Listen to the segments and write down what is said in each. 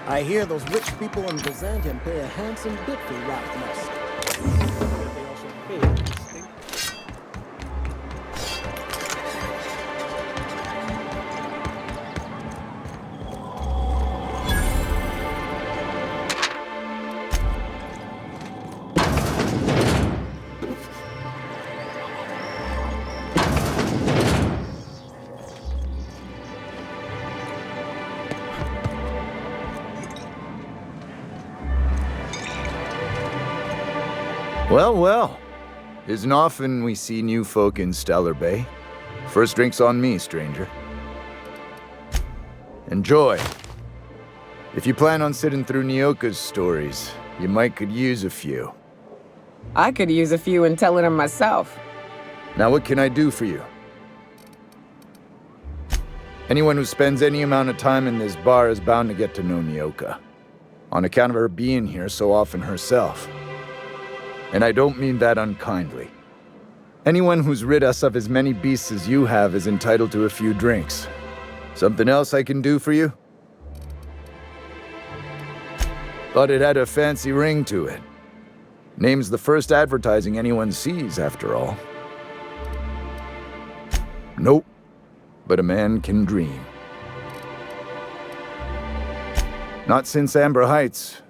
I hear those rich people in Byzantium pay a handsome bit for rat nest. They also pay a distinct... Well, well. Isn't often we see new folk in Stellar Bay. First drink's on me, stranger. Enjoy. If you plan on sitting through Nyoka's stories, you might could use a few. I could use a few and telling them myself. Now what can I do for you? Anyone who spends any amount of time in this bar is bound to get to know Nyoka, on account of her being here so often herself. And I don't mean that unkindly. Anyone who's rid us of as many beasts as you have is entitled to a few drinks. Something else I can do for you? Thought it had a fancy ring to it. Name's the first advertising anyone sees, after all. Nope. But a man can dream. Not since Amber Heights.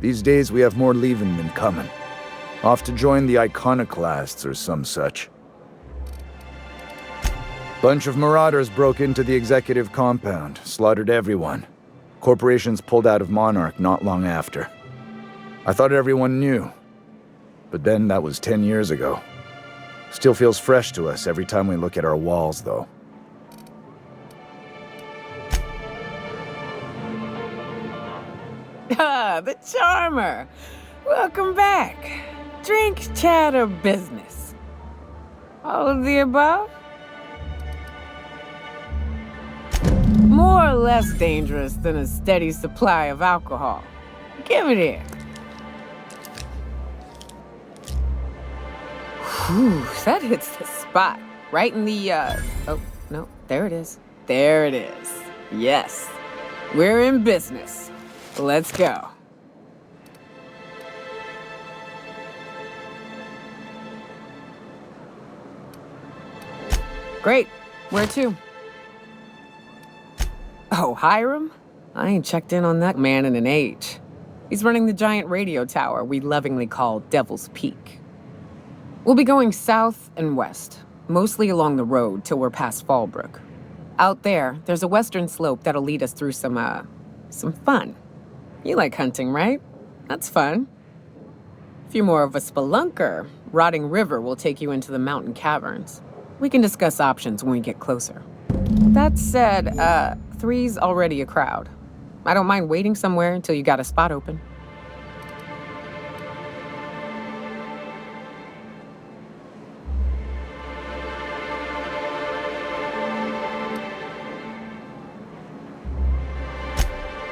These days we have more leaving than coming. Off to join the Iconoclasts or some such. Bunch of marauders broke into the executive compound, slaughtered everyone. Corporations pulled out of Monarch not long after. I thought everyone knew. But then that was 10 years ago. Still feels fresh to us every time we look at our walls, though. Ah, the Charmer! Welcome back. Drink, chat, or business? All of the above? More or less dangerous than a steady supply of alcohol. Give it here. Whew, that hits the spot. Right in the, oh, no, there it is. There it is. Yes. We're in business. Let's go. Great. Where to? Oh, Hiram? I ain't checked in on that man in an age. He's running the giant radio tower we lovingly call Devil's Peak. We'll be going south and west, mostly along the road till we're past Fallbrook. Out there, there's a western slope that'll lead us through some fun. You like hunting, right? That's fun. If you're more of a spelunker, Rotting River will take you into the mountain caverns. We can discuss options when we get closer. That said, 3's already a crowd. I don't mind waiting somewhere until you got a spot open.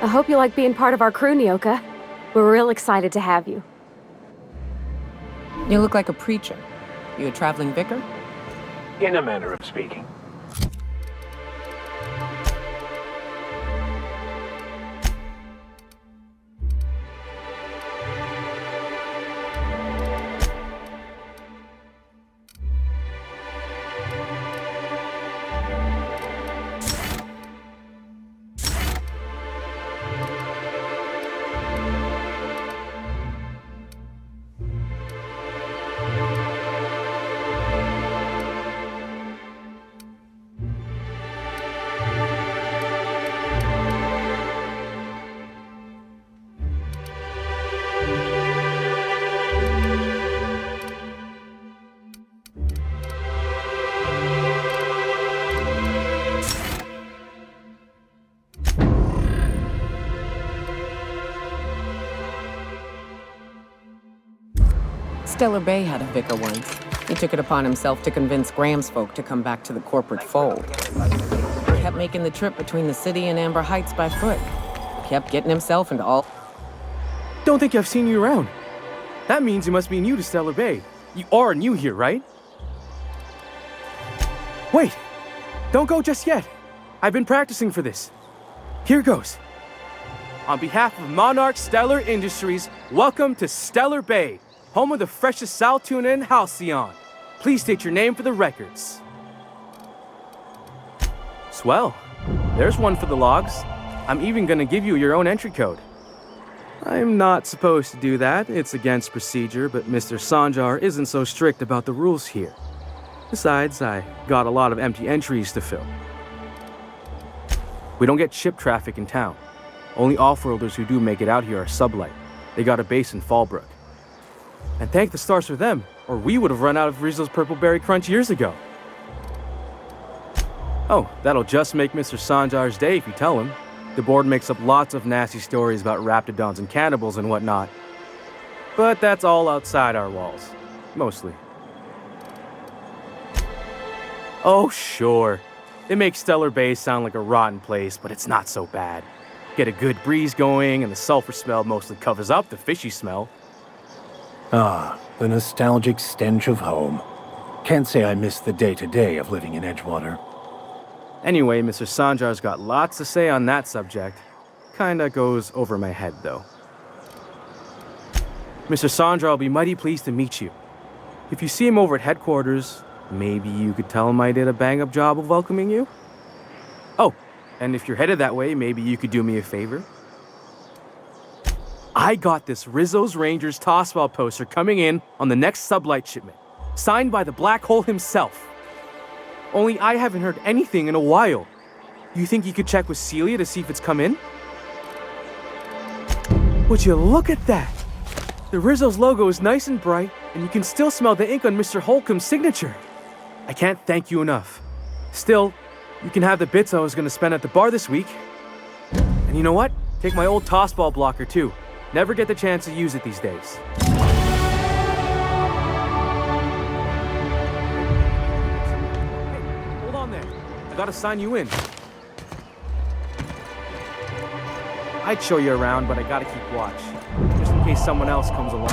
I hope you like being part of our crew, Nyoka. We're real excited to have you. You look like a preacher. You a traveling vicar? In a manner of speaking. Stellar Bay had a vicar once. He took it upon himself to convince Graham's folk to come back to the corporate fold. He kept making the trip between the city and Amber Heights by foot. He kept getting himself into all... Don't think I've seen you around. That means you must be new to Stellar Bay. You are new here, right? Wait! Don't go just yet. I've been practicing for this. Here goes. On behalf of Monarch Stellar Industries, welcome to Stellar Bay, home of the freshest sal tuna in Halcyon. Please state your name for the records. Swell. There's one for the logs. I'm even gonna give you your own entry code. I'm not supposed to do that. It's against procedure, but Mr. Sanjar isn't so strict about the rules here. Besides, I got a lot of empty entries to fill. We don't get ship traffic in town. Only off-worlders who do make it out here are sublight. They got a base in Fallbrook. And thank the stars for them, or we would have run out of Rizzo's Purple Berry Crunch years ago. Oh, that'll just make Mr. Sanjar's day if you tell him. The board makes up lots of nasty stories about raptidons and cannibals and whatnot. But that's all outside our walls. Mostly. Oh, sure. It makes Stellar Bay sound like a rotten place, but it's not so bad. Get a good breeze going, and the sulfur smell mostly covers up the fishy smell. Ah, the nostalgic stench of home. Can't say I miss the day-to-day of living in Edgewater. Anyway, Mr. Sanjar's got lots to say on that subject. Kinda goes over my head, though. Mr. Sanjar will be mighty pleased to meet you. If you see him over at headquarters, maybe you could tell him I did a bang-up job of welcoming you? Oh, and if you're headed that way, maybe you could do me a favor? I got this Rizzo's Rangers tossball poster coming in on the next sublight shipment, signed by the Black Hole himself. Only I haven't heard anything in a while. You think you could check with Celia to see if it's come in? Would you look at that? The Rizzo's logo is nice and bright, and you can still smell the ink on Mr. Holcomb's signature. I can't thank you enough. Still, you can have the bits I was going to spend at the bar this week. And you know what? Take my old tossball blocker too. Never get the chance to use it these days. Hey, hold on there. I gotta sign you in. I'd show you around, but I gotta keep watch. Just in case someone else comes along.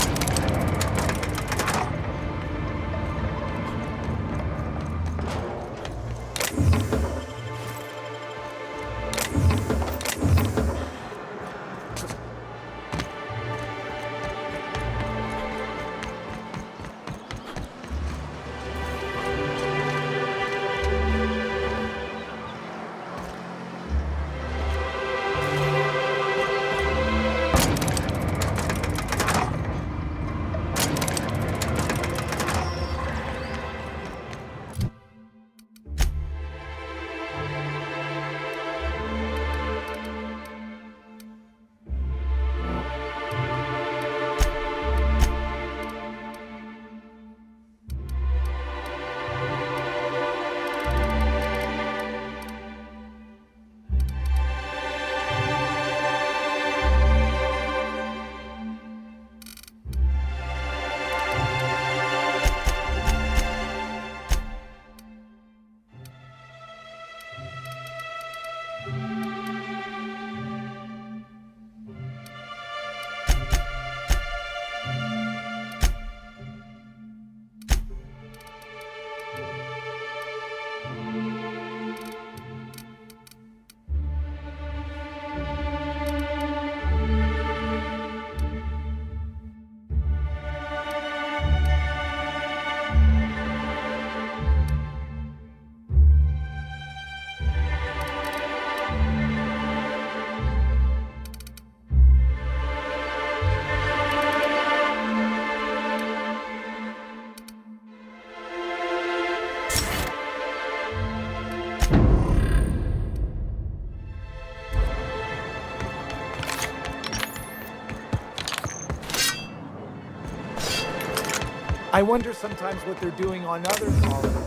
I wonder sometimes what they're doing on other colonies.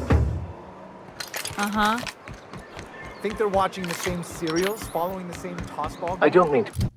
Uh-huh. Think they're watching the same serials, following the same tossball? I don't mean to...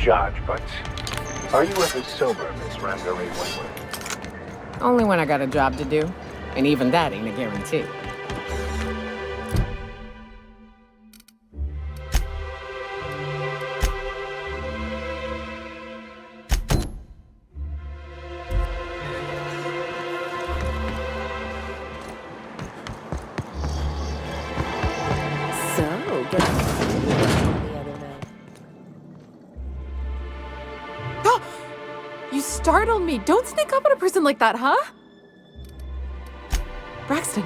judge, but are you ever sober, Miss Rangery Wentworth? Only when I got a job to do. And even that ain't a guarantee. So, get to see the other night. You startled me. Don't sneak up on a person like that, huh? Braxton.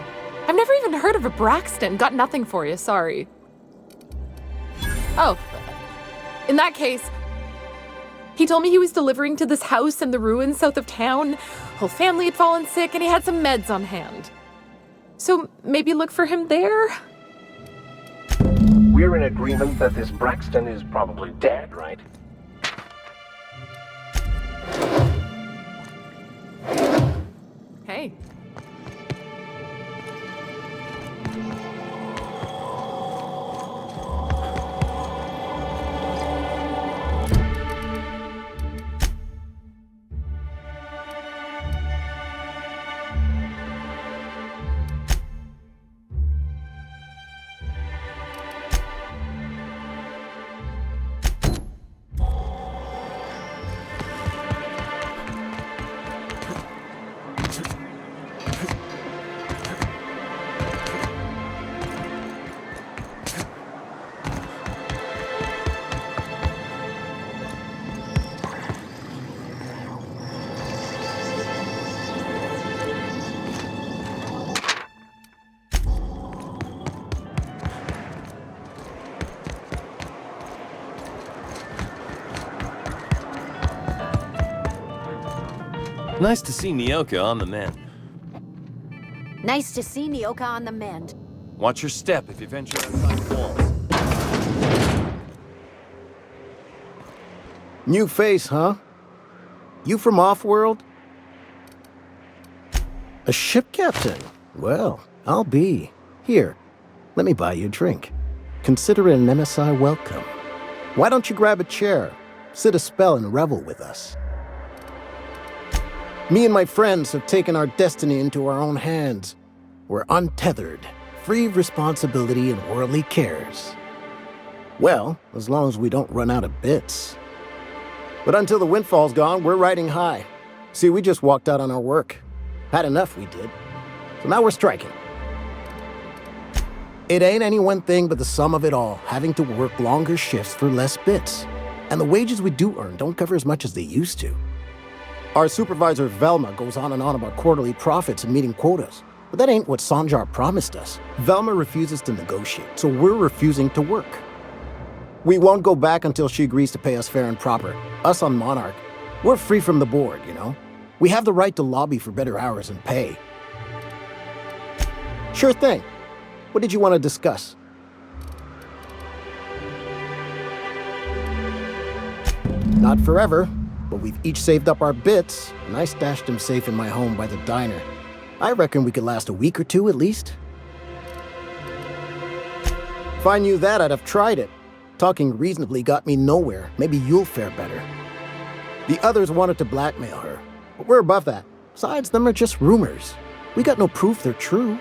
I've never even heard of a Braxton. Got nothing for you, sorry. Oh, in that case, he told me he was delivering to this house in the ruins south of town. Whole family had fallen sick and he had some meds on hand. So maybe look for him there? We're in agreement that this Braxton is probably dead, right? Hey. Nice to see Nyoka on the mend. Nice to see Nyoka on the mend. Watch your step if you venture outside the walls. New face, huh? You from Offworld? A ship captain? Well, I'll be. Here, let me buy you a drink. Consider it an MSI welcome. Why don't you grab a chair, sit a spell and revel with us? Me and my friends have taken our destiny into our own hands. We're untethered, free of responsibility and worldly cares. Well, as long as we don't run out of bits. But until the windfall's gone, we're riding high. See, we just walked out on our work. Had enough, we did. So now we're striking. It ain't any one thing but the sum of it all, having to work longer shifts for less bits. And the wages we do earn don't cover as much as they used to. Our supervisor Velma goes on and on about quarterly profits and meeting quotas. But that ain't what Sanjar promised us. Velma refuses to negotiate, so we're refusing to work. We won't go back until she agrees to pay us fair and proper. Us on Monarch, we're free from the board, you know? We have the right to lobby for better hours and pay. Sure thing. What did you want to discuss? Not forever, but we've each saved up our bits, and I stashed them safe in my home by the diner. I reckon we could last a week or two at least. If I knew that, I'd have tried it. Talking reasonably got me nowhere. Maybe you'll fare better. The others wanted to blackmail her, but we're above that. Besides, them are just rumors. We got no proof they're true.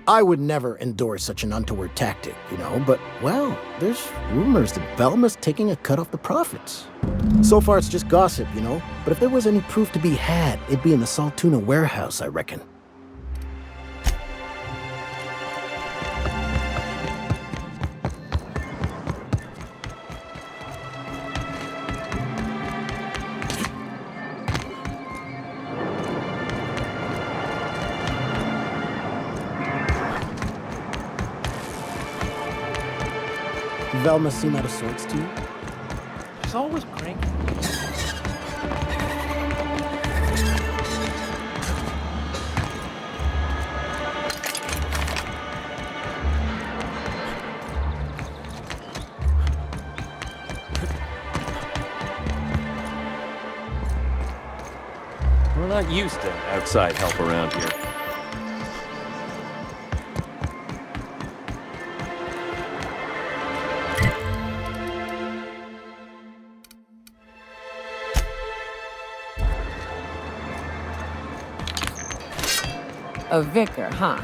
I would never endorse such an untoward tactic, you know, but, well, there's rumors that Velma's taking a cut off the profits. So far, it's just gossip, you know, but if there was any proof to be had, it'd be in the Saltuna warehouse, I reckon. Velma seem out of sorts to you? She's always cranky. We're not used to outside help around here. A vicar, huh?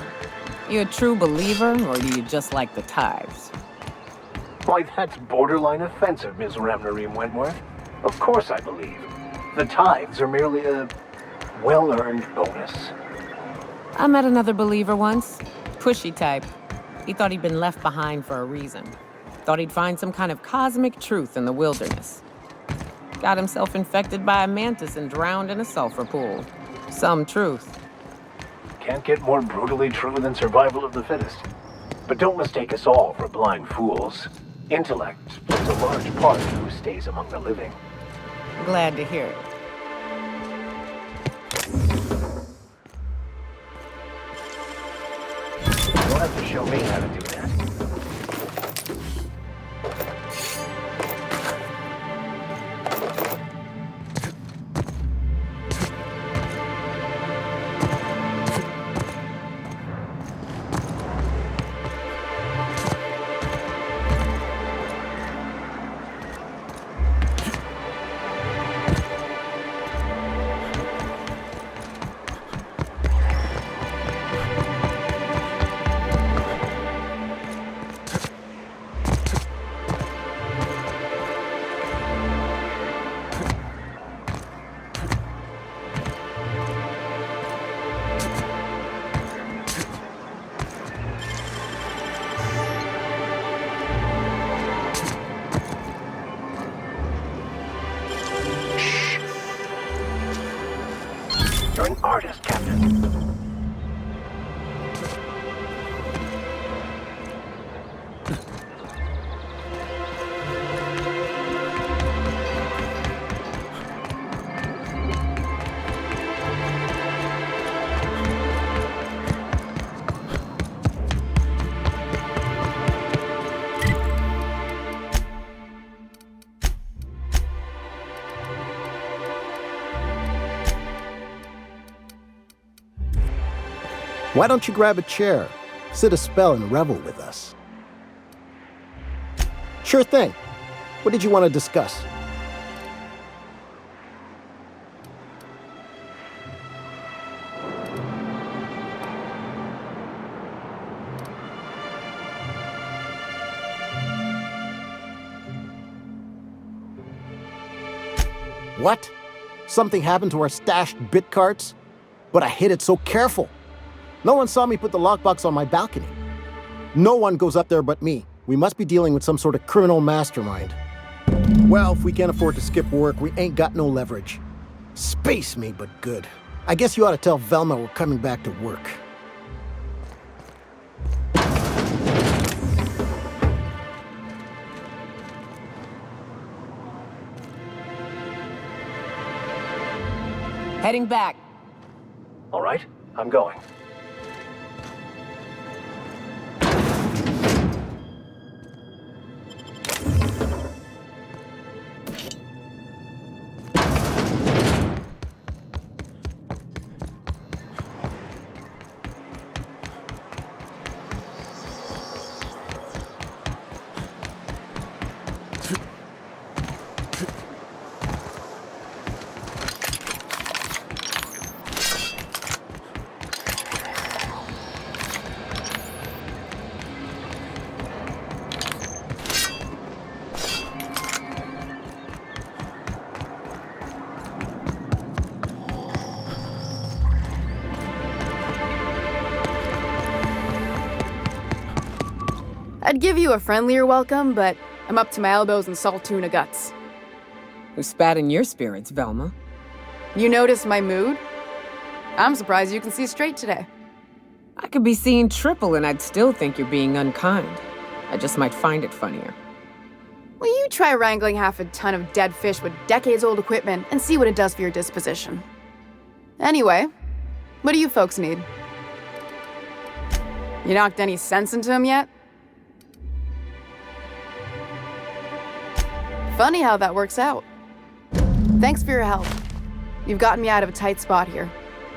You a true believer, or do you just like the tithes? Why, that's borderline offensive, Ms. Ramnareem Wentworth. Of course I believe. The tithes are merely a well-earned bonus. I met another believer once. Pushy type. He thought he'd been left behind for a reason. Thought he'd find some kind of cosmic truth in the wilderness. Got himself infected by a mantis and drowned in a sulfur pool. Some truth. Can't get more brutally true than survival of the fittest. But don't mistake us all for blind fools. Intellect plays a large part in who stays among the living. Glad to hear it. You'll have to show me how to do that. You're an artist, Captain. Why don't you grab a chair, sit a spell, and revel with us? Sure thing. What did you want to discuss? What? Something happened to our stashed bit carts? But I hid it so careful. No one saw me put the lockbox on my balcony. No one goes up there but me. We must be dealing with some sort of criminal mastermind. Well, if we can't afford to skip work, we ain't got no leverage. Space me, but good. I guess you ought to tell Velma we're coming back to work. Heading back. All right, I'm going. I'd give you a friendlier welcome, but I'm up to my elbows in salt tuna guts. Who spat in your spirits, Velma? You notice my mood? I'm surprised you can see straight today. I could be seeing triple and I'd still think you're being unkind. I just might find it funnier. Will you try wrangling half a ton of dead fish with decades-old equipment and see what it does for your disposition? Anyway, what do you folks need? You knocked any sense into him yet? Funny how that works out. Thanks for your help. You've gotten me out of a tight spot here.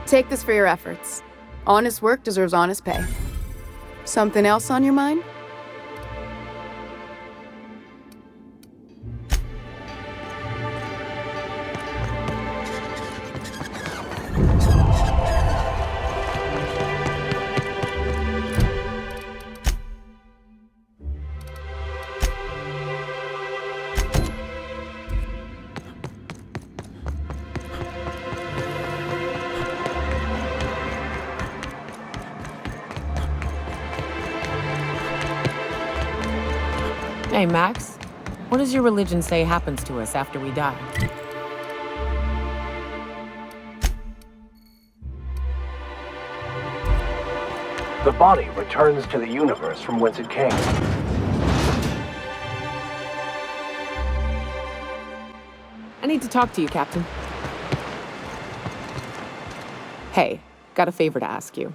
Take this for your efforts. Honest work deserves honest pay. Something else on your mind? Hey, Max. What does your religion say happens to us after we die? The body returns to the universe from whence it came. I need to talk to you, Captain. Hey, got a favor to ask you.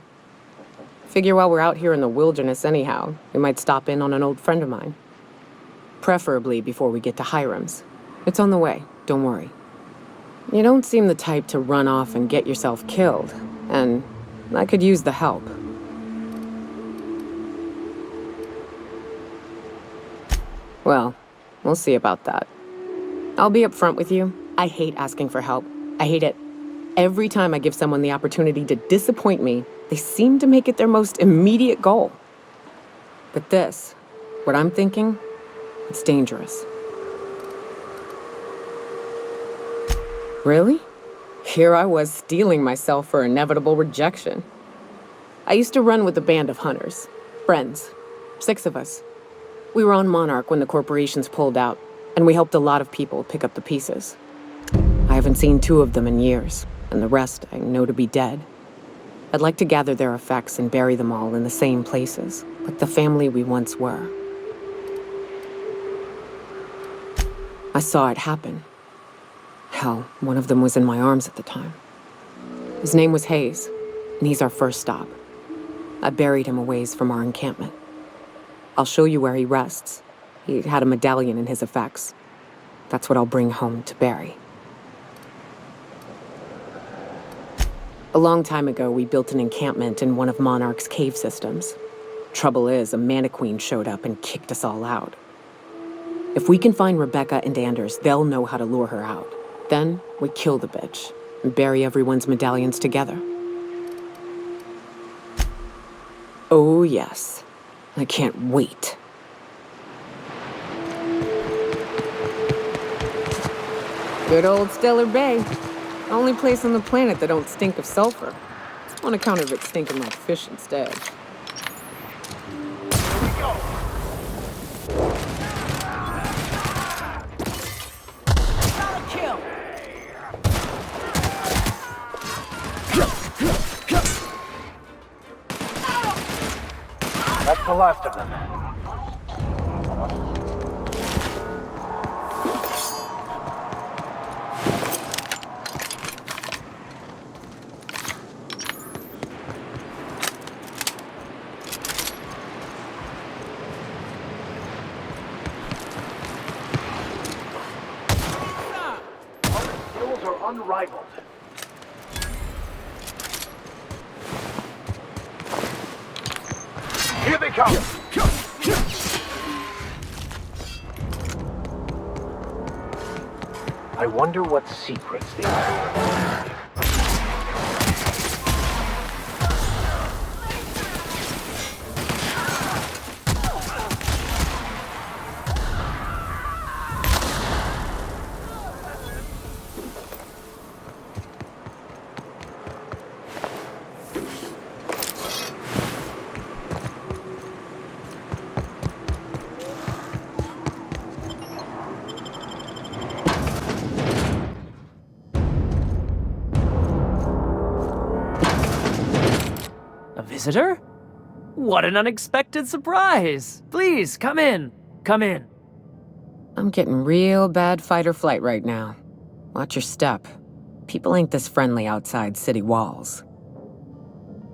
Figure while we're out here in the wilderness anyhow, we might stop in on an old friend of mine. Preferably before we get to Hiram's. It's on the way, don't worry. You don't seem the type to run off and get yourself killed, and I could use the help. Well, we'll see about that. I'll be upfront with you. I hate asking for help. I hate it. Every time I give someone the opportunity to disappoint me, they seem to make it their most immediate goal. But this, what I'm thinking, it's dangerous. Really? Here I was steeling myself for inevitable rejection. I used to run with a band of hunters. Friends. 6 of us. We were on Monarch when the corporations pulled out, and we helped a lot of people pick up the pieces. I haven't seen 2 of them in years, and the rest I know to be dead. I'd like to gather their effects and bury them all in the same places, like the family we once were. I saw it happen. Hell, one of them was in my arms at the time. His name was Hayes, and he's our first stop. I buried him a ways from our encampment. I'll show you where he rests. He had a medallion in his effects. That's what I'll bring home to Barry. A long time ago, we built an encampment in one of Monarch's cave systems. Trouble is, a Mantiqueen showed up and kicked us all out. If we can find Rebecca and Anders, they'll know how to lure her out. Then, we kill the bitch and bury everyone's medallions together. Oh, yes. I can't wait. Good old Stellar Bay. Only place on the planet that don't stink of sulfur. On account of it stinking like fish instead. Kill. That's the last of them. Unrivaled. Here they come! I wonder what secrets they have. Visitor? What an unexpected surprise! Please, come in. Come in. I'm getting real bad fight or flight right now. Watch your step. People ain't this friendly outside city walls.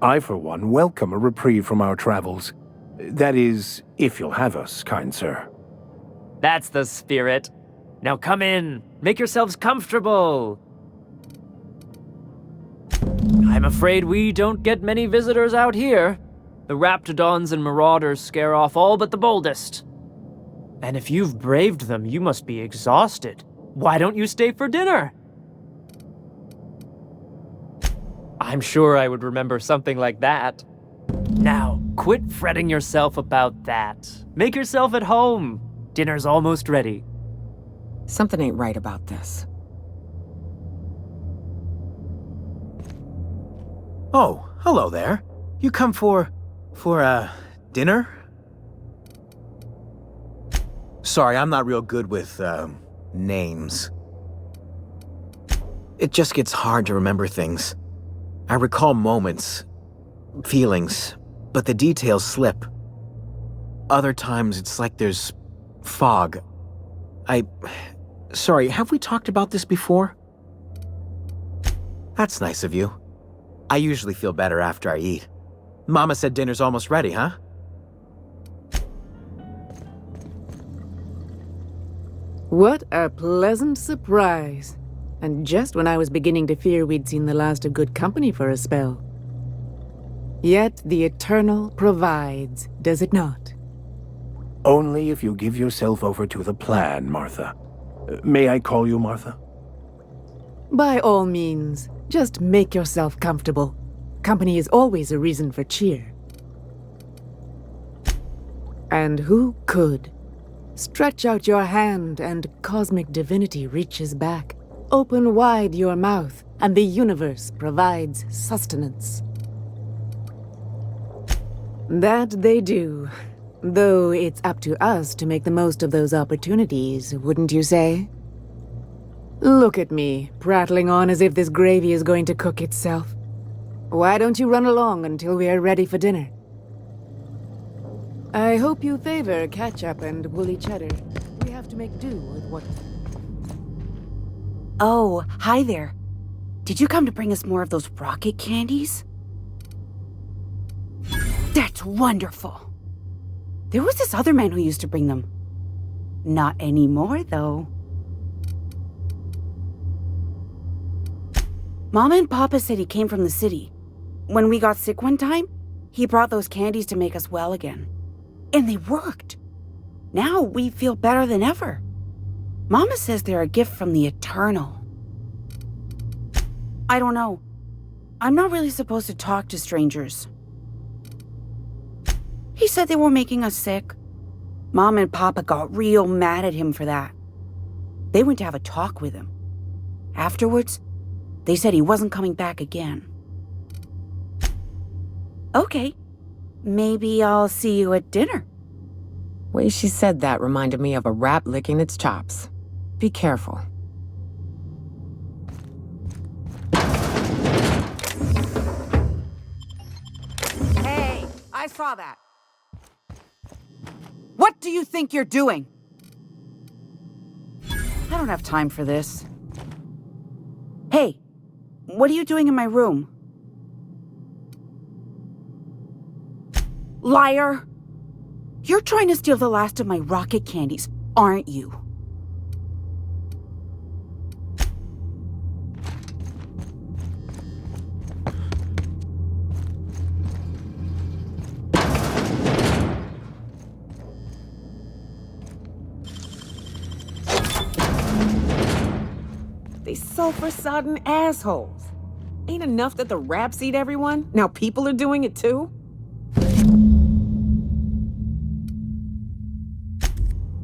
I, for one, welcome a reprieve from our travels. That is, if you'll have us, kind sir. That's the spirit. Now come in. Make yourselves comfortable. I'm afraid we don't get many visitors out here. The Raptidons and Marauders scare off all but the boldest. And if you've braved them, you must be exhausted. Why don't you stay for dinner? I'm sure I would remember something like that. Now, quit fretting yourself about that. Make yourself at home. Dinner's almost ready. Something ain't right about this. Oh, hello there. You come for dinner? Sorry, I'm not real good with, names. It just gets hard to remember things. I recall moments, feelings, but the details slip. Other times, it's like there's fog. Sorry, have we talked about this before? That's nice of you. I usually feel better after I eat. Mama said dinner's almost ready, huh? What a pleasant surprise. And just when I was beginning to fear we'd seen the last of good company for a spell. Yet the Eternal provides, does it not? Only if you give yourself over to the plan, Martha. May I call you Martha? By all means, just make yourself comfortable. Company is always a reason for cheer. And who could? Stretch out your hand and cosmic divinity reaches back. Open wide your mouth and the universe provides sustenance. That they do. Though it's up to us to make the most of those opportunities, wouldn't you say? Look at me, prattling on as if this gravy is going to cook itself. Why don't you run along until we are ready for dinner? I hope you favor ketchup and woolly cheddar. We have to make do with what... Oh, hi there. Did you come to bring us more of those rocket candies? That's wonderful. There was this other man who used to bring them. Not anymore, though. Mama and Papa said he came from the city. When we got sick one time, he brought those candies to make us well again. And they worked. Now we feel better than ever. Mama says they're a gift from the Eternal. I don't know. I'm not really supposed to talk to strangers. He said they were making us sick. Mom and Papa got real mad at him for that. They went to have a talk with him. Afterwards, they said he wasn't coming back again. Okay. Maybe I'll see you at dinner. Way she said that reminded me of a rat licking its chops. Be careful. Hey, I saw that. What do you think you're doing? I don't have time for this. Hey, what are you doing in my room? Liar! You're trying to steal the last of my rocket candies, aren't you? They sulfur-sodden assholes. Ain't enough that the raps eat everyone? Now people are doing it too?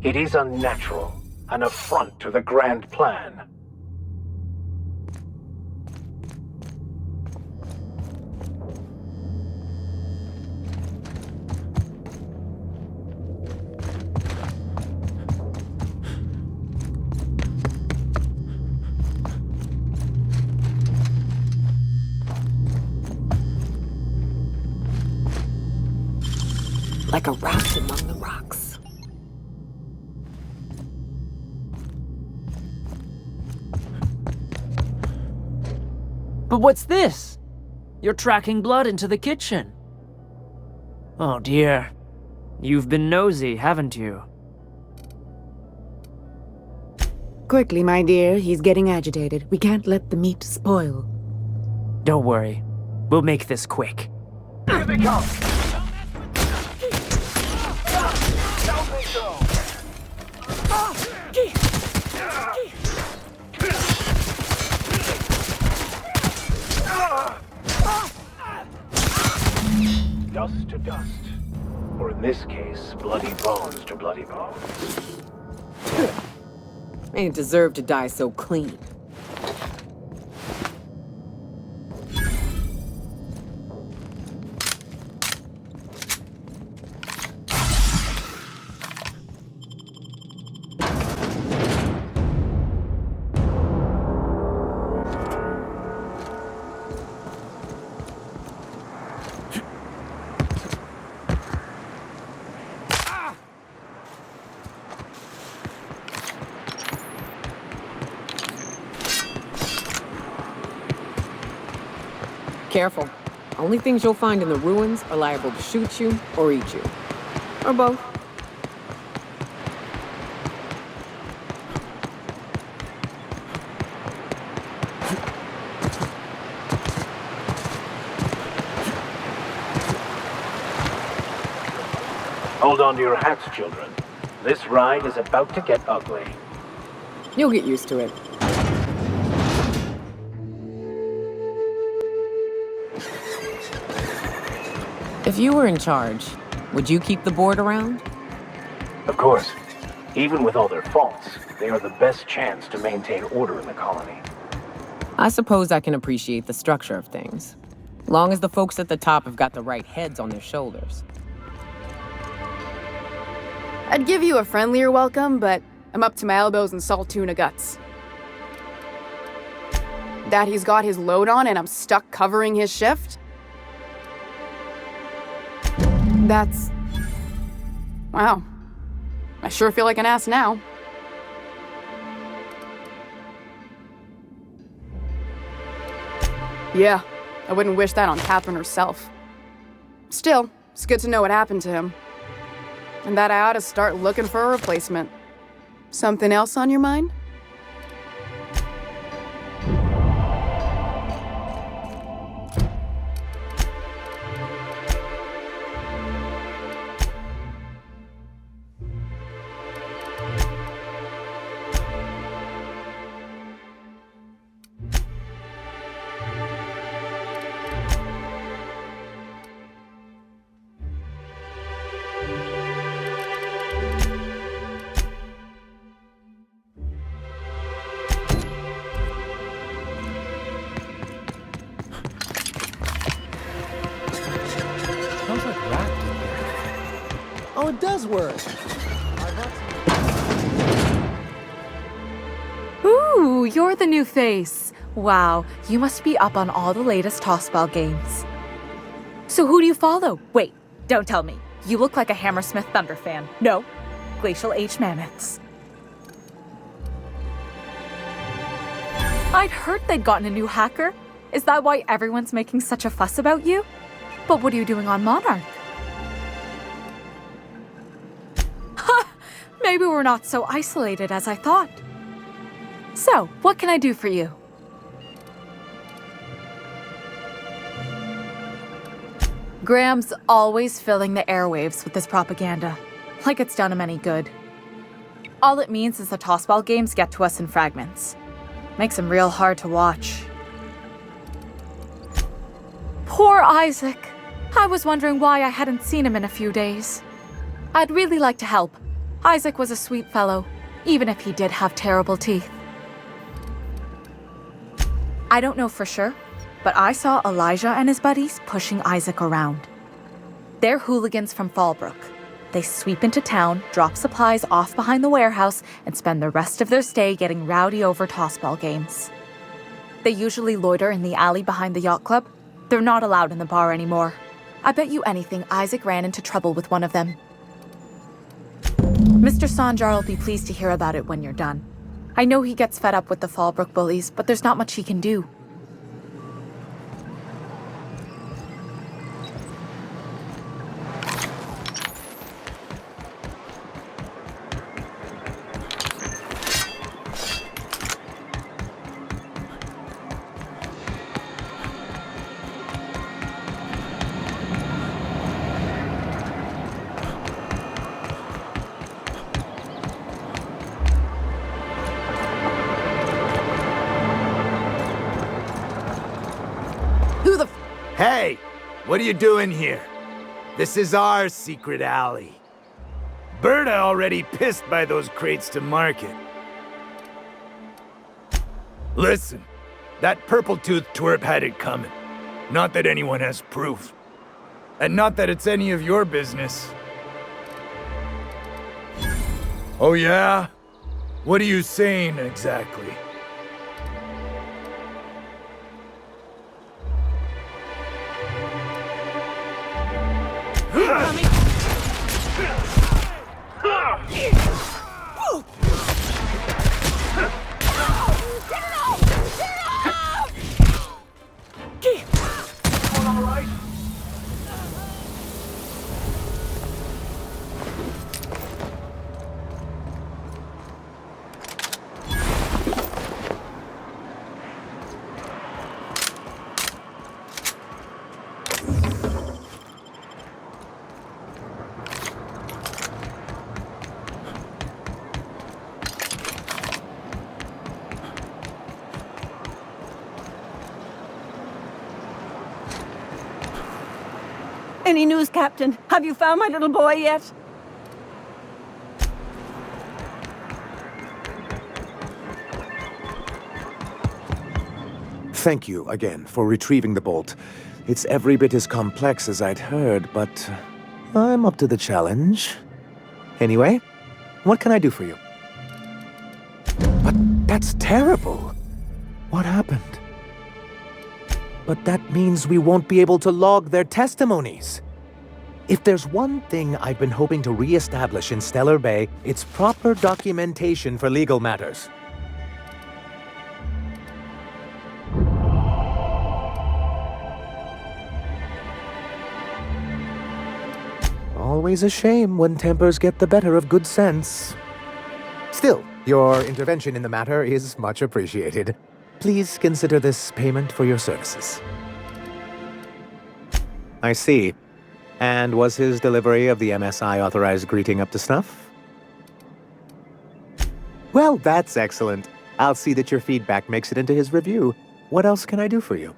It is unnatural, an affront to the grand plan. Like a rock among the rocks. But what's this? You're tracking blood into the kitchen. Oh dear. You've been nosy, haven't you? Quickly, my dear, he's getting agitated. We can't let the meat spoil. Don't worry. We'll make this quick. Here they come! Dust to dust. Or in this case, bloody bones to bloody bones. Ain't deserve to die so clean. careful. Only things you'll find in the ruins are liable to shoot you or eat you. Or both. Hold on to your hats, children. This ride is about to get ugly. You'll get used to it. If you were in charge, would you keep the board around? Of course. Even with all their faults, they are the best chance to maintain order in the colony. I suppose I can appreciate the structure of things. Long as the folks at the top have got the right heads on their shoulders. I'd give you a friendlier welcome, but I'm up to my elbows in salt tuna guts. That he's got his load on and I'm stuck covering his shift? That's... wow. I sure feel like an ass now. Yeah, I wouldn't wish that on Catherine herself. Still, it's good to know what happened to him. And that I ought to start looking for a replacement. Something else on your mind? Oh, it does work. Ooh, you're the new face. Wow, you must be up on all the latest tossball games. So who do you follow? Wait, don't tell me. You look like a Hammersmith Thunder fan. No, Glacial Age Mammoths. I'd heard they'd gotten a new hacker. Is that why everyone's making such a fuss about you? But what are you doing on Monarch? Maybe we're not so isolated as I thought. So, what can I do for you? Graham's always filling the airwaves with this propaganda, like it's done him any good. All it means is the tossball games get to us in fragments. Makes them real hard to watch. Poor Isaac. I was wondering why I hadn't seen him in a few days. I'd really like to help. Isaac was a sweet fellow, even if he did have terrible teeth. I don't know for sure, but I saw Elijah and his buddies pushing Isaac around. They're hooligans from Fallbrook. They sweep into town, drop supplies off behind the warehouse, and spend the rest of their stay getting rowdy over tossball games. They usually loiter in the alley behind the yacht club. They're not allowed in the bar anymore. I bet you anything Isaac ran into trouble with one of them. Mr. Sanjar will be pleased to hear about it when you're done. I know he gets fed up with the Fallbrook bullies, but there's not much he can do. Hey! What are you doing here? This is our secret alley. Berta already pissed by those crates to market. Listen, that purple-toothed twerp had it coming. Not that anyone has proof. And not that it's any of your business. Oh yeah? What are you saying exactly? Any news, Captain? Have you found my little boy yet? Thank you again for retrieving the bolt. It's every bit as complex as I'd heard, but I'm up to the challenge. Anyway, what can I do for you? But that's terrible. What happened? But that means we won't be able to log their testimonies. If there's one thing I've been hoping to re-establish in Stellar Bay, it's proper documentation for legal matters. Always a shame when tempers get the better of good sense. Still, your intervention in the matter is much appreciated. Please consider this payment for your services. I see. And was his delivery of the MSI authorized greeting up to snuff? Well, that's excellent. I'll see that your feedback makes it into his review. What else can I do for you?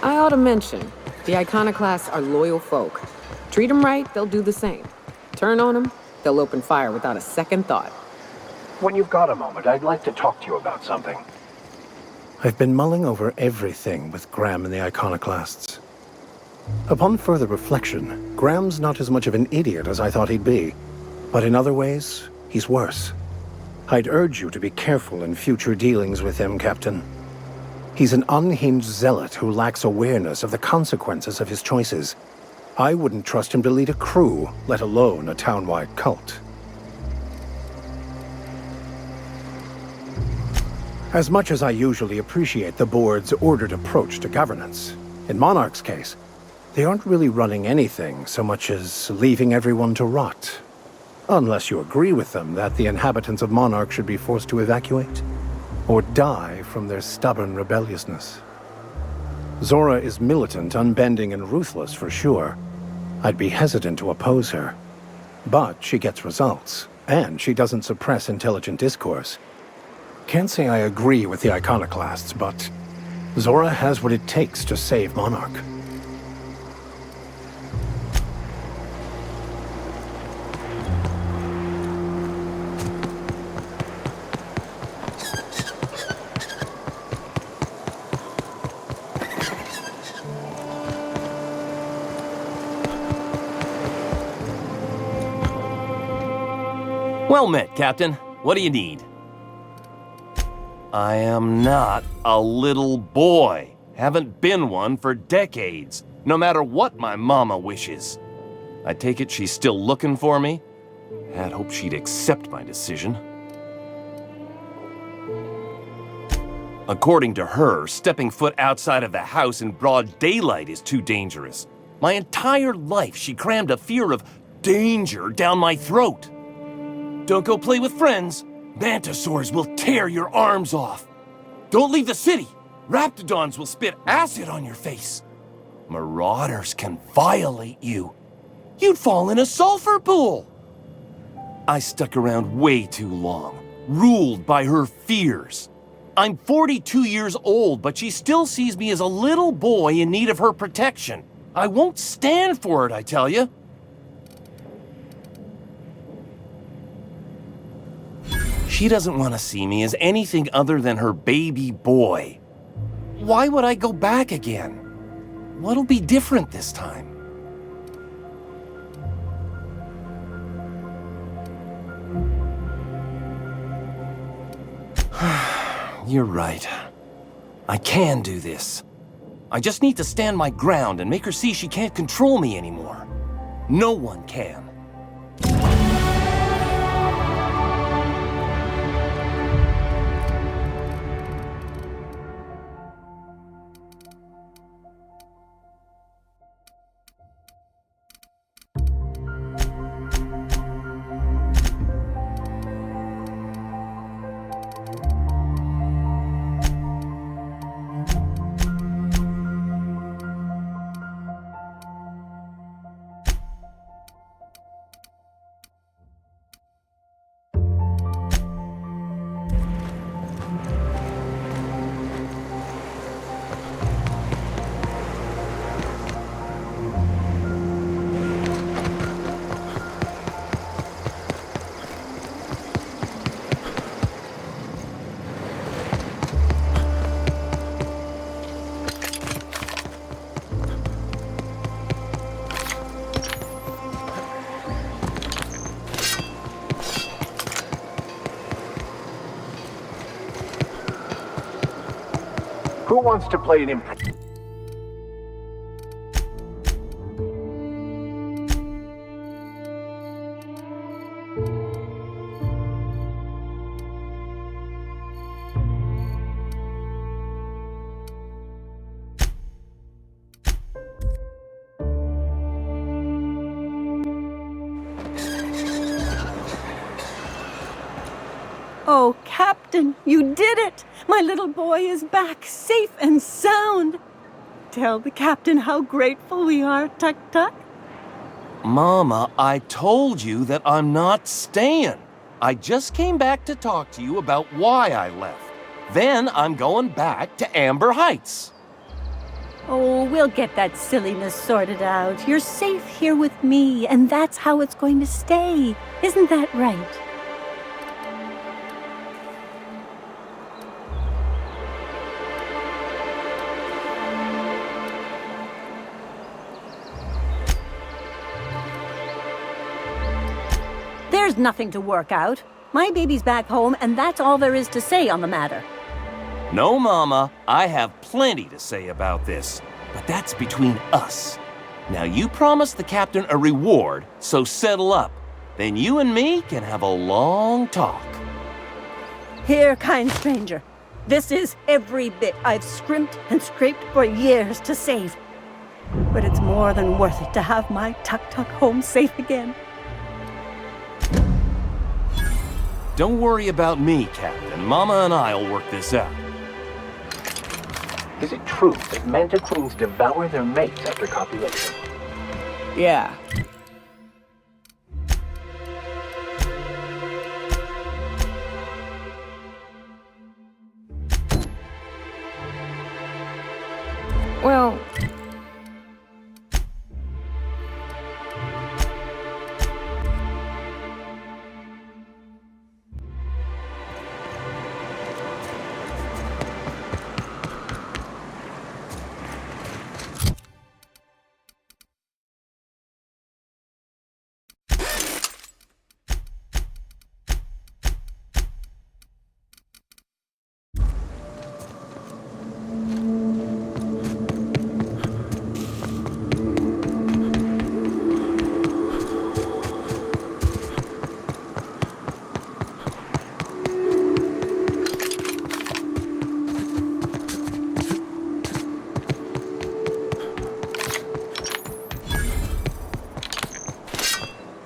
I ought to mention, the Iconoclasts are loyal folk. Treat them right, they'll do the same. Turn on them, they'll open fire without a second thought. When you've got a moment, I'd like to talk to you about something. I've been mulling over everything with Graham and the Iconoclasts. Upon further reflection, Graham's not as much of an idiot as I thought he'd be. But in other ways, he's worse. I'd urge you to be careful in future dealings with him, Captain. He's an unhinged zealot who lacks awareness of the consequences of his choices. I wouldn't trust him to lead a crew, let alone a town-wide cult. As much as I usually appreciate the board's ordered approach to governance, in Monarch's case, they aren't really running anything so much as leaving everyone to rot. Unless you agree with them that the inhabitants of Monarch should be forced to evacuate, or die from their stubborn rebelliousness. Zora is militant, unbending, and ruthless for sure. I'd be hesitant to oppose her. But she gets results, and she doesn't suppress intelligent discourse. Can't say I agree with the Iconoclasts, but Zora has what it takes to save Monarch. Well met, Captain. What do you need? I am not a little boy. Haven't been one for decades, no matter what my mama wishes. I take it she's still looking for me? Had hoped she'd accept my decision. According to her, stepping foot outside of the house in broad daylight is too dangerous. My entire life, she crammed a fear of danger down my throat. Don't go play with friends. Mantisaurs will tear your arms off. Don't leave the city. Raptidons will spit acid on your face. Marauders can violate you. You'd fall in a sulfur pool. I stuck around way too long, ruled by her fears. I'm 42 years old, but she still sees me as a little boy in need of her protection. I won't stand for it, I tell you. She doesn't want to see me as anything other than her baby boy. Why would I go back again? What'll be different this time? You're right. I can do this. I just need to stand my ground and make her see she can't control me anymore. No one can. Who wants to play an imp? Oh, Captain, you did it! My little boy is back, safe and sound. Tell the captain how grateful we are, Tuk Tuk. Mama, I told you that I'm not staying. I just came back to talk to you about why I left. Then I'm going back to Amber Heights. Oh, we'll get that silliness sorted out. You're safe here with me, and that's how it's going to stay. Isn't that right? There's nothing to work out. My baby's back home, and that's all there is to say on the matter. No, Mama, I have plenty to say about this, but that's between us. Now you promised the captain a reward, so settle up. Then you and me can have a long talk. Here, kind stranger. This is every bit I've scrimped and scraped for years to save. But it's more than worth it to have my Tuk Tuk home safe again. Don't worry about me, Captain. Mama and I'll work this out. Is it true that manta queens devour their mates after copulation? Yeah. Well...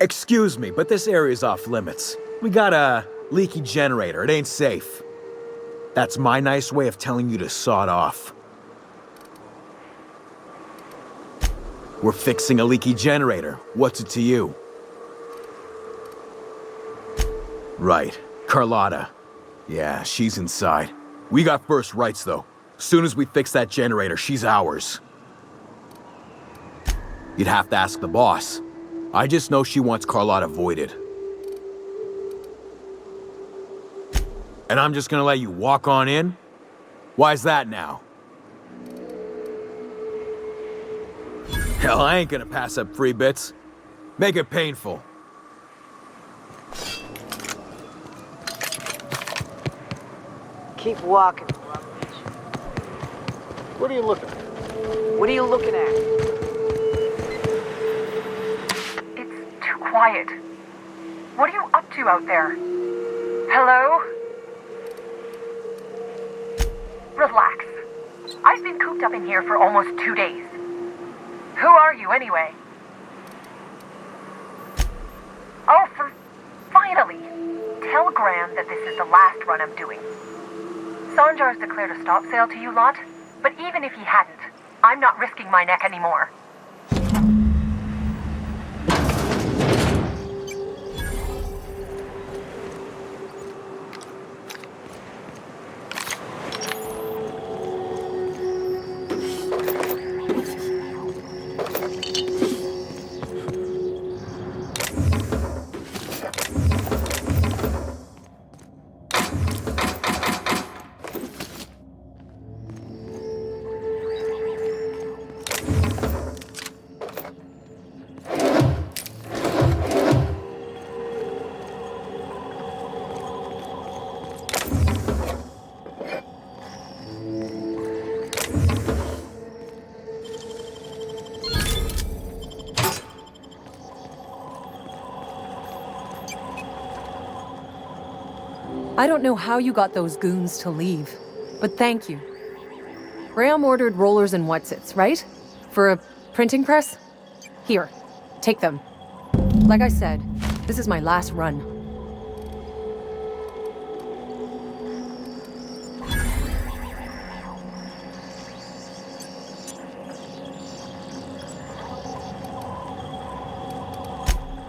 Excuse me, but this area's off limits. We got a leaky generator. It ain't safe. That's my nice way of telling you to sod off. We're fixing a leaky generator. What's it to you? Right. Carlotta. Yeah, she's inside. We got first rights, though. Soon as we fix that generator, she's ours. You'd have to ask the boss. I just know she wants Carlotta voided. And I'm just gonna let you walk on in? Why's that now? Hell, I ain't gonna pass up free bits. Make it painful. Keep walking. What are you looking at? What are you looking at? It's too quiet. What are you up to out there? Hello? Relax. I've been cooped up in here for almost 2 days. Who are you, anyway? Oh, finally! Tell Graham that this is the last run I'm doing. Sanjar's declared a stop sale to you lot, but even if he hadn't, I'm not risking my neck anymore. I don't know how you got those goons to leave, but thank you. Graham ordered rollers and whatsits, right? For a printing press? Here, take them. Like I said, this is my last run.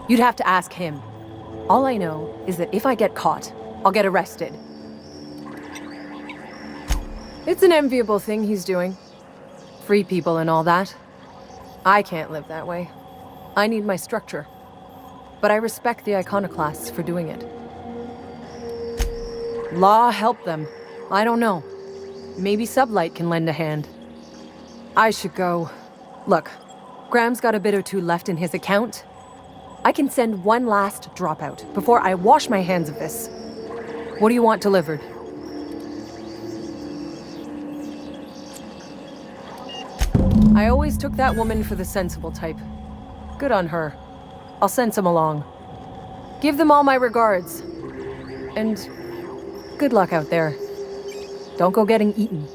You'd have to ask him. All I know is that if I get caught, I'll get arrested. It's an enviable thing he's doing. Free people and all that. I can't live that way. I need my structure. But I respect the iconoclasts for doing it. Law help them. I don't know. Maybe Sublight can lend a hand. I should go. Look, Graham's got a bit or two left in his account. I can send one last dropout before I wash my hands of this. What do you want delivered? I always took that woman for the sensible type. Good on her. I'll send some along. Give them all my regards. And good luck out there. Don't go getting eaten.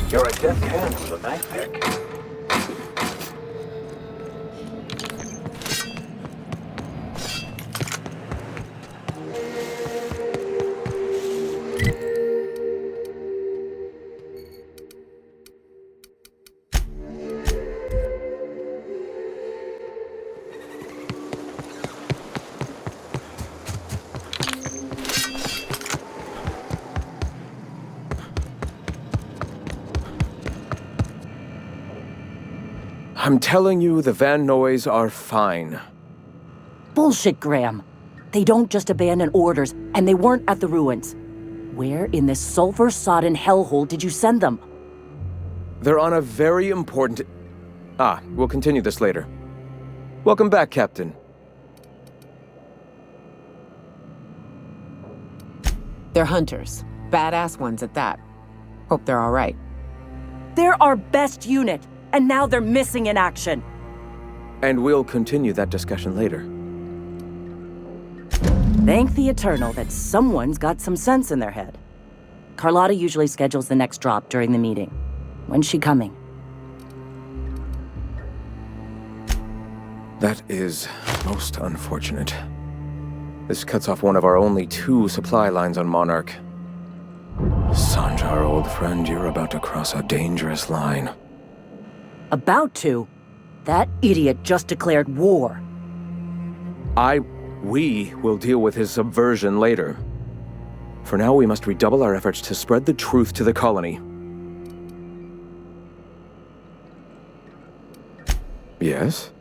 You're a deft hand with a knife pick. I'm telling you, the Van Noys are fine. Bullshit, Graham. They don't just abandon orders, and they weren't at the ruins. Where in this sulfur-sodden hellhole did you send them? They're on a very important... we'll continue this later. Welcome back, Captain. They're hunters. Badass ones at that. Hope they're all right. They're our best unit, and now they're missing in action. And we'll continue that discussion later. Thank the Eternal that someone's got some sense in their head. Carlotta usually schedules the next drop during the meeting. When's she coming? That is most unfortunate. This cuts off one of our only 2 supply lines on Monarch. Sanjar, old friend, you're about to cross a dangerous line. About to? That idiot just declared war. We will deal with his subversion later. For now, we must redouble our efforts to spread the truth to the colony. Yes?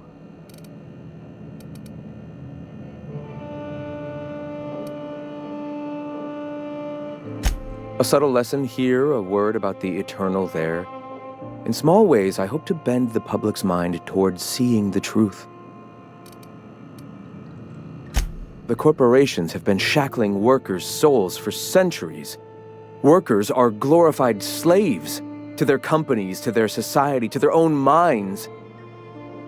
A subtle lesson here, a word about the eternal there. In small ways, I hope to bend the public's mind towards seeing the truth. The corporations have been shackling workers' souls for centuries. Workers are glorified slaves to their companies, to their society, to their own minds.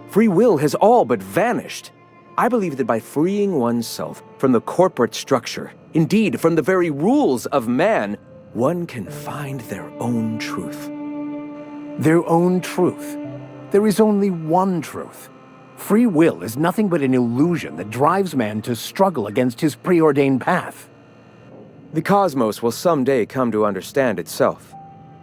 Free will has all but vanished. I believe that by freeing oneself from the corporate structure, indeed from the very rules of man, one can find their own truth. Their own truth? There is only one truth. Free will is nothing but an illusion that drives man to struggle against his preordained path. The cosmos will someday come to understand itself.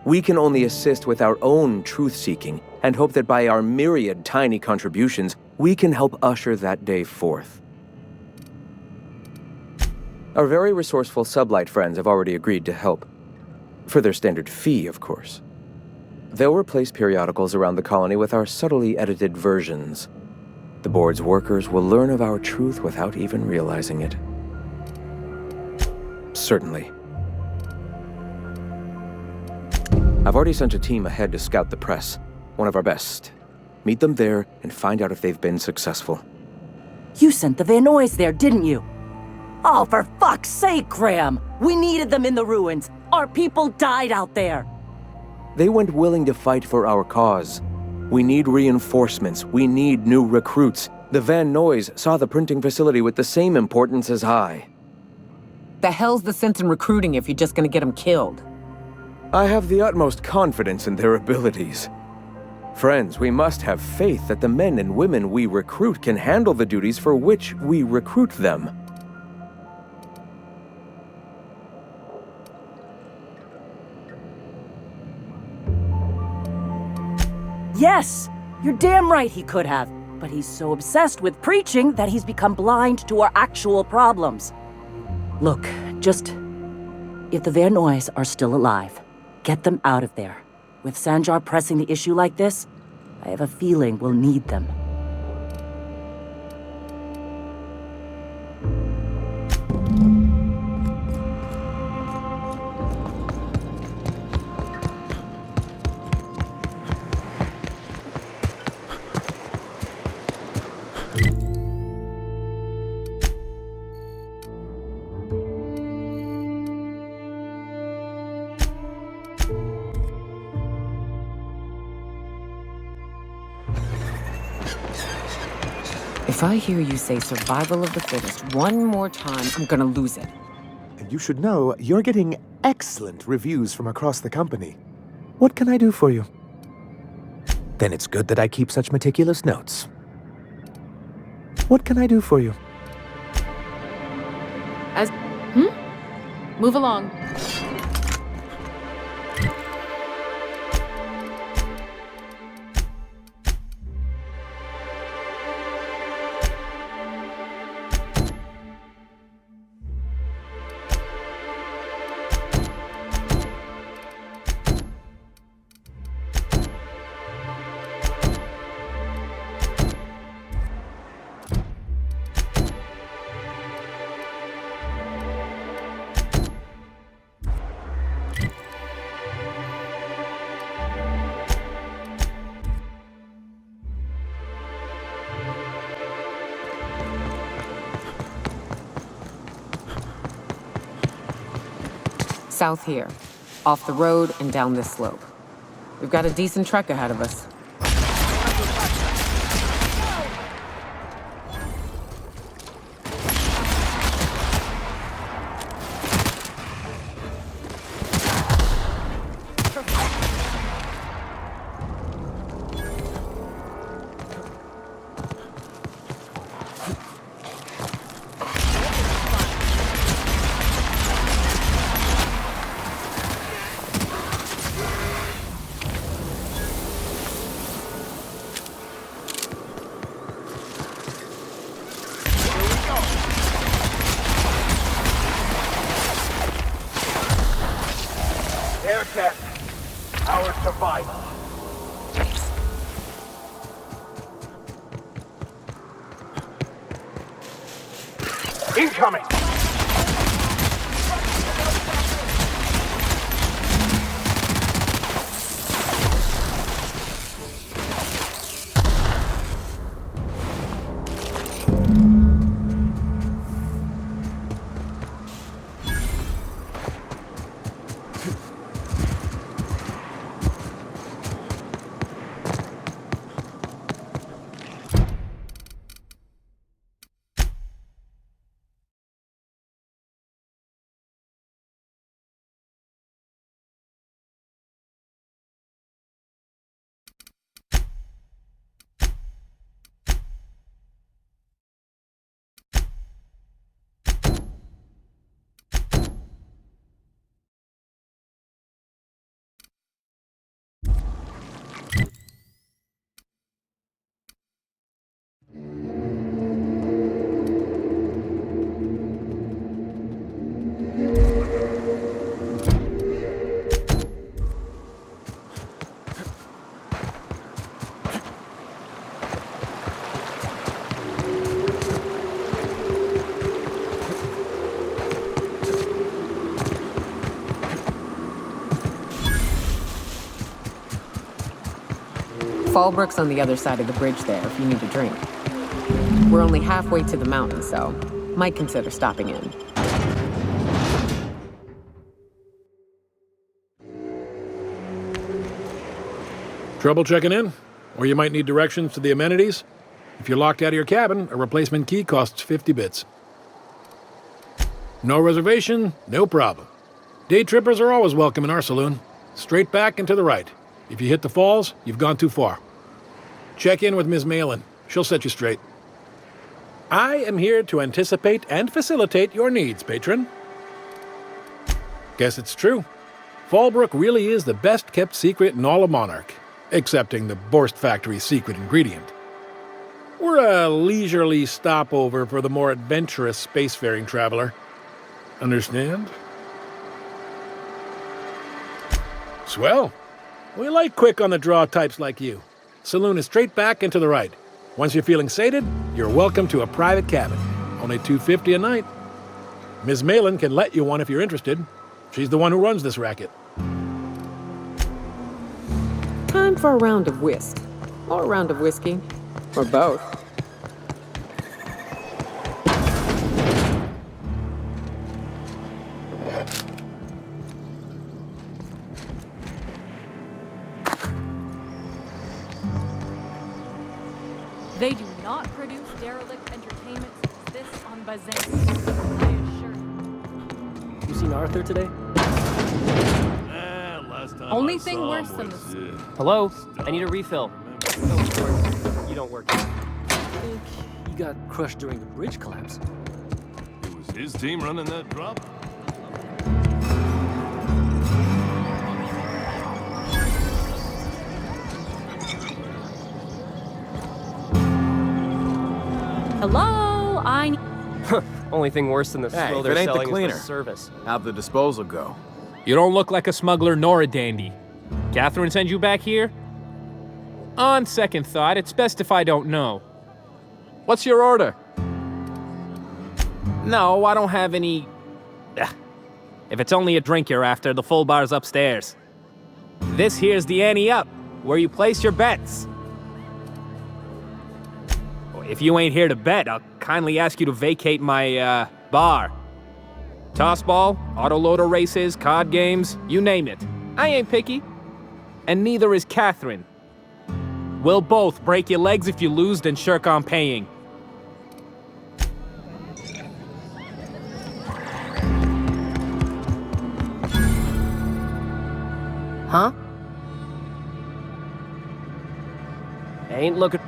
We can only assist with our own truth-seeking and hope that by our myriad tiny contributions, we can help usher that day forth. Our very resourceful sublight friends have already agreed to help. For their standard fee, of course. They'll replace periodicals around the colony with our subtly edited versions. The board's workers will learn of our truth without even realizing it. Certainly. I've already sent a team ahead to scout the press, one of our best. Meet them there and find out if they've been successful. You sent the Vanoys there, didn't you? Oh, for fuck's sake, Graham! We needed them in the ruins. Our people died out there. They went willing to fight for our cause. We need reinforcements. We need new recruits. The Van Noys saw the printing facility with the same importance as I. The hell's the sense in recruiting if you're just gonna get them killed? I have the utmost confidence in their abilities. Friends, we must have faith that the men and women we recruit can handle the duties for which we recruit them. Yes! You're damn right he could have. But he's so obsessed with preaching that he's become blind to our actual problems. Look, just... if the Vanoys are still alive, get them out of there. With Sanjar pressing the issue like this, I have a feeling we'll need them. If I hear you say survival of the fittest one more time, I'm gonna lose it. And you should know, you're getting excellent reviews from across the company. What can I do for you? Then it's good that I keep such meticulous notes. What can I do for you? Move along. South here, off the road and down this slope. We've got a decent trek ahead of us. Air test. Our survival. Incoming! Fallbrook's on the other side of the bridge there if you need a drink. We're only halfway to the mountain, so might consider stopping in. Trouble checking in? Or you might need directions to the amenities? If you're locked out of your cabin, a replacement key costs 50 bits. No reservation, no problem. Day trippers are always welcome in our saloon. Straight back and to the right. If you hit the falls, you've gone too far. Check in with Ms. Malin. She'll set you straight. I am here to anticipate and facilitate your needs, patron. Guess it's true. Fallbrook really is the best-kept secret in all of Monarch, excepting the Borst Factory's secret ingredient. We're a leisurely stopover for the more adventurous spacefaring traveler. Understand? Swell. We like quick-on-the-draw types like you. Saloon is straight back and to the right. Once you're feeling sated, you're welcome to a private cabin. Only $250 a night. Ms. Malin can let you one if you're interested. She's the one who runs this racket. Time for a round of whist. Or a round of whiskey. Or both. They do not produce derelict entertainment this on Byzantium, I assure you. You seen Arthur today? Only thing worse than this. Hello? I need a refill. No, of course. You don't work here. I think he got crushed during the bridge collapse. It was his team running that drop? Hello? Only thing worse than the Hey, swill if they're it ain't the selling cleaner, is the service. how'd the disposal go? You don't look like a smuggler nor a dandy. Catherine send you back here? On second thought, it's best if I don't know. What's your order? No, I don't have any... Ugh. If it's only a drink you're after, the full bar's upstairs. This here's the ante up, where you place your bets. If you ain't here to bet, I'll kindly ask you to vacate my, bar. Tossball, autoloader races, card games, you name it. I ain't picky. And neither is Catherine. We'll both break your legs if you lose, then shirk on paying. Huh? I ain't looking...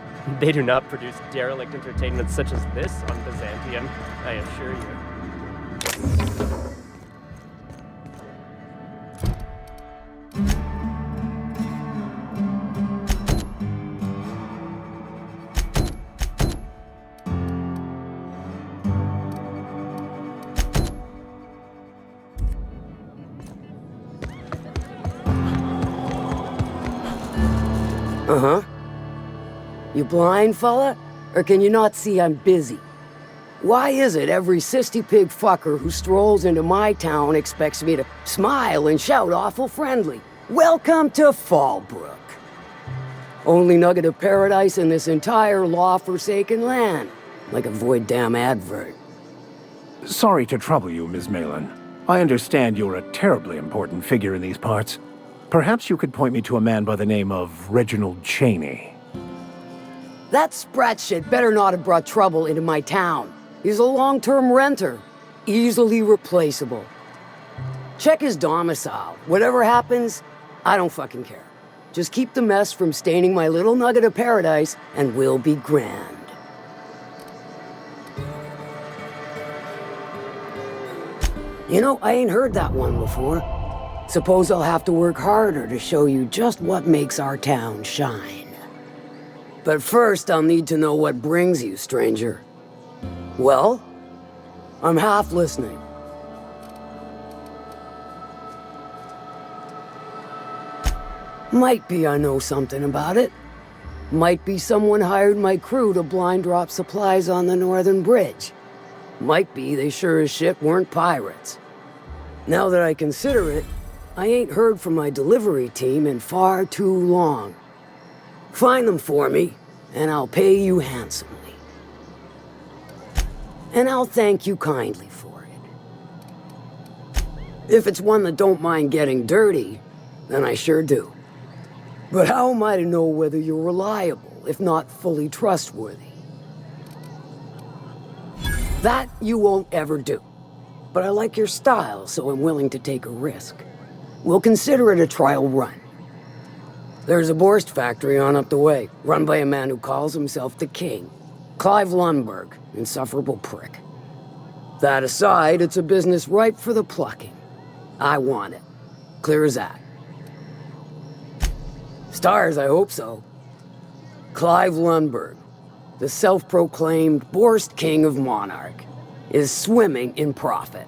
They do not produce derelict entertainment such as this on Byzantium, I assure you. Uh-huh. You blind, fella? Or can you not see I'm busy? Why is it every sissy pig fucker who strolls into my town expects me to smile and shout awful friendly? Welcome to Fallbrook. Only nugget of paradise in this entire law-forsaken land. Like a void damn advert. Sorry to trouble you, Ms. Malin. I understand you're a terribly important figure in these parts. Perhaps you could point me to a man by the name of Reginald Cheney. That sprat shit better not have brought trouble into my town. He's a long-term renter. Easily replaceable. Check his domicile. Whatever happens, I don't fucking care. Just keep the mess from staining my little nugget of paradise, and we'll be grand. You know, I ain't heard that one before. Suppose I'll have to work harder to show you just what makes our town shine. But first, I'll need to know what brings you, stranger. Well, I'm half listening. Might be I know something about it. Might be someone hired my crew to blind drop supplies on the northern bridge. Might be they sure as shit weren't pirates. Now that I consider it, I ain't heard from my delivery team in far too long. Find them for me, and I'll pay you handsomely. And I'll thank you kindly for it. If it's one that don't mind getting dirty, then I sure do. But how am I to know whether you're reliable, if not fully trustworthy? That you won't ever do. But I like your style, so I'm willing to take a risk. We'll consider it a trial run. There's a Borst factory on up the way, run by a man who calls himself the King. Clive Lundberg, insufferable prick. That aside, it's a business ripe for the plucking. I want it. Clear as that. Stars, I hope so. Clive Lundberg, the self-proclaimed Borst King of Monarch, is swimming in profit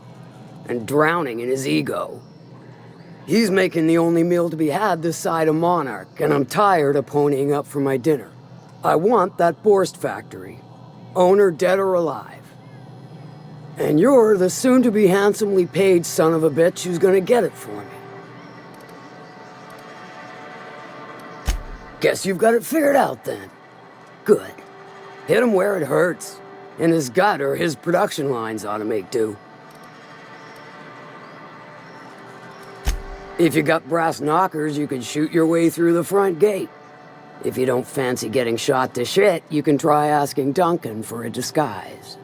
and drowning in his ego. He's making the only meal to be had this side of Monarch, and I'm tired of ponying up for my dinner. I want that Borst factory, owner dead or alive. And you're the soon-to-be handsomely paid son of a bitch who's gonna get it for me. Guess you've got it figured out then. Good. Hit him where it hurts. In his gut or his production lines ought to make do. If you got brass knockers, you can shoot your way through the front gate. If you don't fancy getting shot to shit, you can try asking Duncan for a disguise.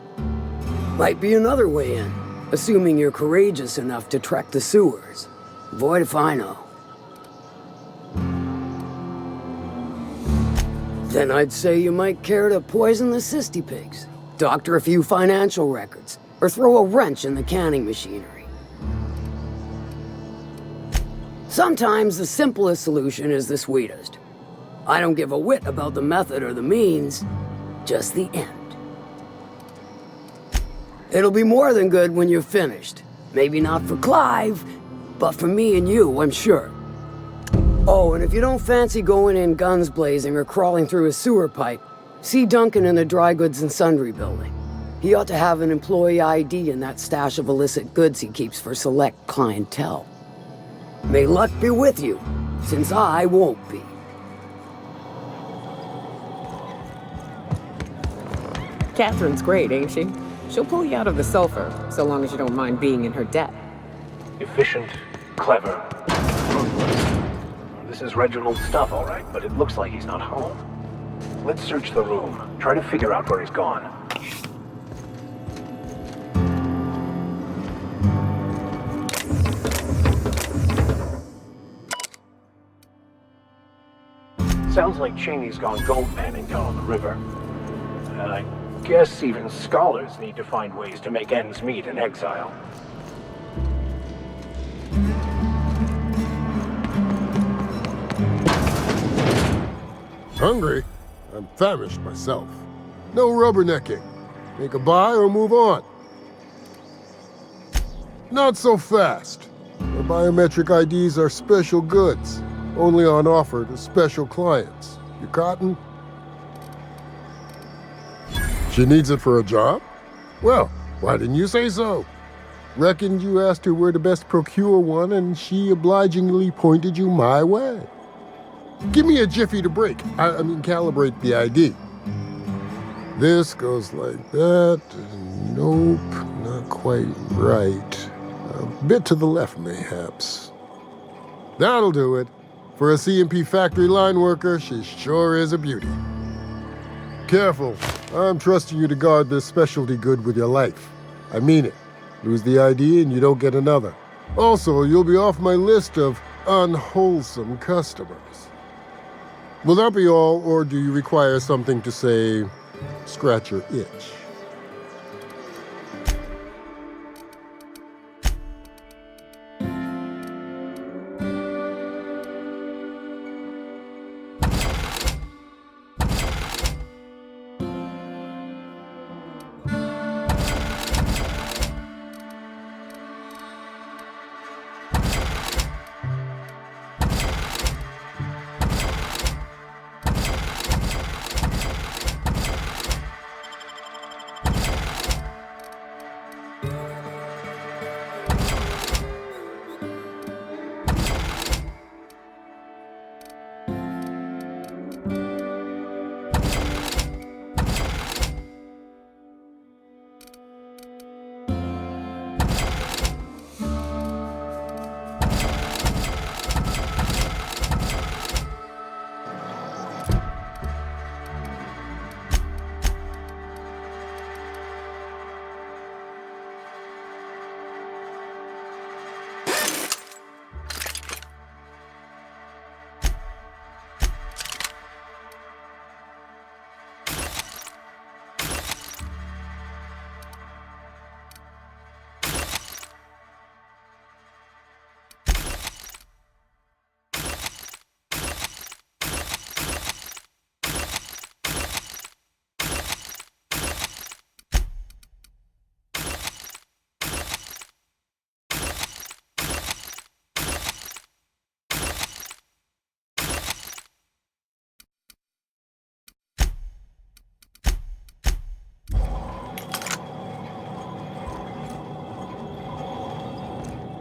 Might be another way in, assuming you're courageous enough to trek the sewers. Void if I know. Then I'd say you might care to poison the cysty pigs, doctor a few financial records, or throw a wrench in the canning machinery. Sometimes the simplest solution is the sweetest. I don't give a whit about the method or the means, just the end. It'll be more than good when you're finished. Maybe not for Clive, but for me and you, I'm sure. Oh, and if you don't fancy going in guns blazing or crawling through a sewer pipe, see Duncan in the Dry Goods and Sundry building. He ought to have an employee ID in that stash of illicit goods he keeps for select clientele. May luck be with you, since I won't be. Catherine's great, ain't she? She'll pull you out of the sulfur, so long as you don't mind being in her debt. Efficient, clever, ruthless. This is Reginald's stuff, all right, but it looks like he's not home. Let's search the room. Try to figure out where he's gone. Sounds like Cheney's gone gold panning down on the river. And I guess even scholars need to find ways to make ends meet in exile. Hungry? I'm famished myself. No rubbernecking. Make a buy or move on. Not so fast. Our biometric IDs are special goods, only on offer to special clients. You cotton? She needs it for a job? Well, why didn't you say so? Reckoned you asked her where to best procure one, and she obligingly pointed you my way. Give me a jiffy to break. I mean, calibrate the ID. This goes like that. Nope, not quite right. A bit to the left, mayhaps. That'll do it. For a CMP factory line worker, she sure is a beauty. Careful. I'm trusting you to guard this specialty good with your life. I mean it. Lose the ID and you don't get another. Also, you'll be off my list of unwholesome customers. Will that be all, or do you require something to say, scratch your itch?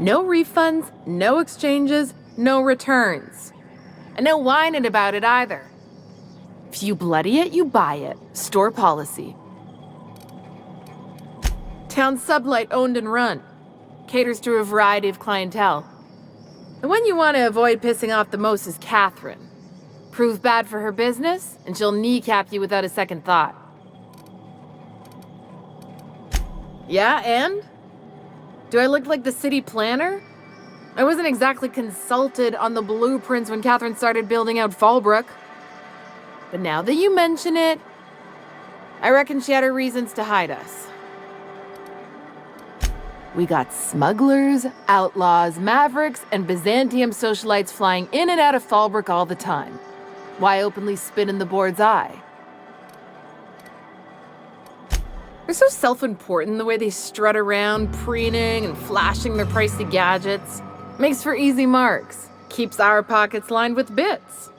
No refunds, no exchanges, no returns. And no whining about it either. If you bloody it, you buy it. Store policy. Town sublight owned and run. Caters to a variety of clientele. The one you want to avoid pissing off the most is Catherine. Prove bad for her business, and she'll kneecap you without a second thought. Yeah, and? Do I look like the city planner? I wasn't exactly consulted on the blueprints when Catherine started building out Fallbrook. But now that you mention it, I reckon she had her reasons to hide us. We got smugglers, outlaws, mavericks, and Byzantium socialites flying in and out of Fallbrook all the time. Why openly spit in the board's eye? They're so self-important the way they strut around, preening and flashing their pricey gadgets. Makes for easy marks. Keeps our pockets lined with bits.